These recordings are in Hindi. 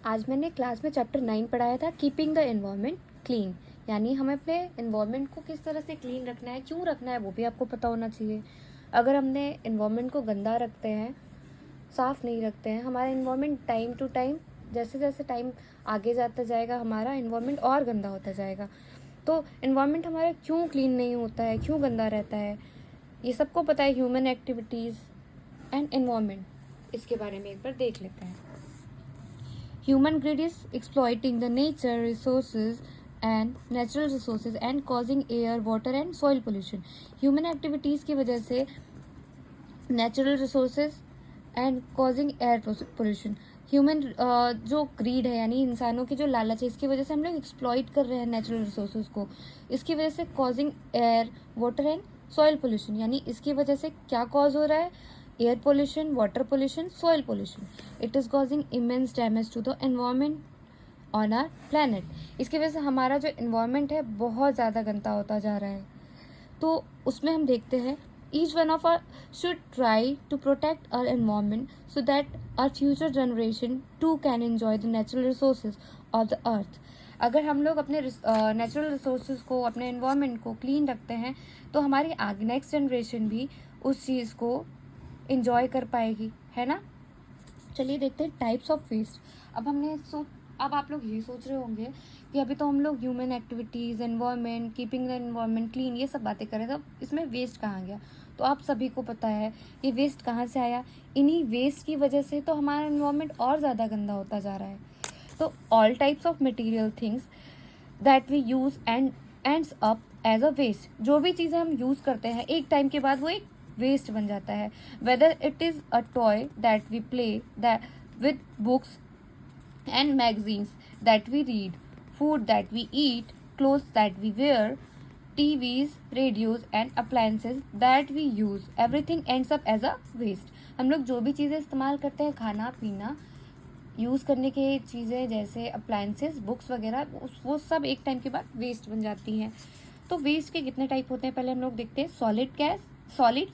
आज मैंने क्लास में चैप्टर 9 पढ़ाया था, कीपिंग द एनवायरनमेंट क्लीन। यानी हमें अपने एनवायरनमेंट को किस तरह से क्लीन रखना है, क्यों रखना है, वो भी आपको पता होना चाहिए। अगर हमने एनवायरनमेंट को गंदा रखते हैं, साफ़ नहीं रखते हैं, हमारा एनवायरनमेंट टाइम टू टाइम जैसे जैसे टाइम आगे जाता जाएगा हमारा एनवायरनमेंट और गंदा होता जाएगा। तो एनवायरनमेंट हमारा क्यों क्लीन नहीं होता है, क्यों गंदा रहता है, ये सबको पता है। ह्यूमन एक्टिविटीज़ एंड एनवायरनमेंट, इसके बारे में एक बार देख लेते हैं। Human greed is exploiting the nature resources and natural resources and causing air, water and soil pollution. Human activities की वजह से natural resources and causing air pollution. Human जो ग्रीड है यानी इंसानों की जो लालच है, इसकी वजह से हम लोग एक्सप्लॉइट कर रहे हैं नेचुरल रिसोर्सेज को। इसकी वजह से causing air, water and soil pollution, यानी इसकी वजह से क्या कॉज हो रहा है, air pollution, water pollution, soil pollution. It is causing immense damage to the environment on our planet. इसकी वजह से हमारा जो एनवायरनमेंट है बहुत ज़्यादा गंदा होता जा रहा है। तो उसमें हम देखते हैं each one of us should try to protect our environment so that our future generation too can enjoy the natural resources of the earth. अगर हम लोग अपने नेचुरल रिसोर्सेज को, अपने एनवायरनमेंट को क्लीन रखते हैं तो हमारी आगे नेक्स्ट जनरेशन भी उस चीज़ को एंजॉय कर पाएगी, है ना। चलिए देखते हैं टाइप्स ऑफ वेस्ट। अब आप लोग ये सोच रहे होंगे कि अभी तो हम लोग human activities, environment, keeping the environment clean, ये सब बातें करें, तो इसमें वेस्ट कहाँ गया। तो आप सभी को पता है ये वेस्ट कहाँ से आया। इन्हीं वेस्ट की वजह से तो हमारा एनवायरनमेंट और ज़्यादा गंदा होता जा रहा है। तो all types of material things that we use and ends up as a waste. जो भी चीज़ें हम यूज़ करते हैं एक टाइम के बाद वो एक वेस्ट बन जाता है। Whether it is a toy that we play that with books and magazines that we read, food that we eat, clothes that we wear, TVs, radios and appliances that we use, everything ends up as a waste. हम लोग जो भी चीज़ें इस्तेमाल करते हैं, खाना पीना, यूज़ करने के चीज़ें जैसे अप्लायंसेस, बुक्स वगैरह, वो सब एक टाइम के बाद वेस्ट बन जाती हैं। तो वेस्ट के कितने टाइप होते हैं पहले हम लोग देखते हैं। Solid,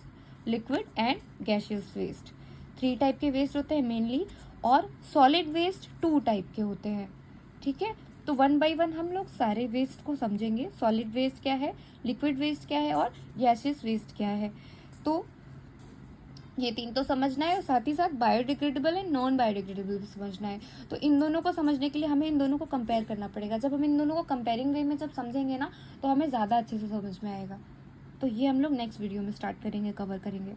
liquid and gaseous waste. 3 type के वेस्ट होते हैं मेनली, और सॉलिड वेस्ट 2 टाइप के होते हैं। ठीक है, तो 1 बाय 1 हम लोग सारे वेस्ट को समझेंगे। सॉलिड वेस्ट क्या है, लिक्विड वेस्ट क्या है और गैसियस वेस्ट क्या है। तो ये 3 तो समझना है, और साथ ही साथ बायोडिग्रेडेबल एंड नॉन बायोडिग्रेडेबल भी समझना है। तो इन दोनों को समझने के लिए हमें इन दोनों को कंपेयर करना पड़ेगा। जब हम इन दोनों को कंपेयरिंग वे में जब समझेंगे ना, तो हमें ज़्यादा अच्छे से समझ में आएगा। तो ये हम लोग नेक्स्ट वीडियो में स्टार्ट करेंगे, कवर करेंगे।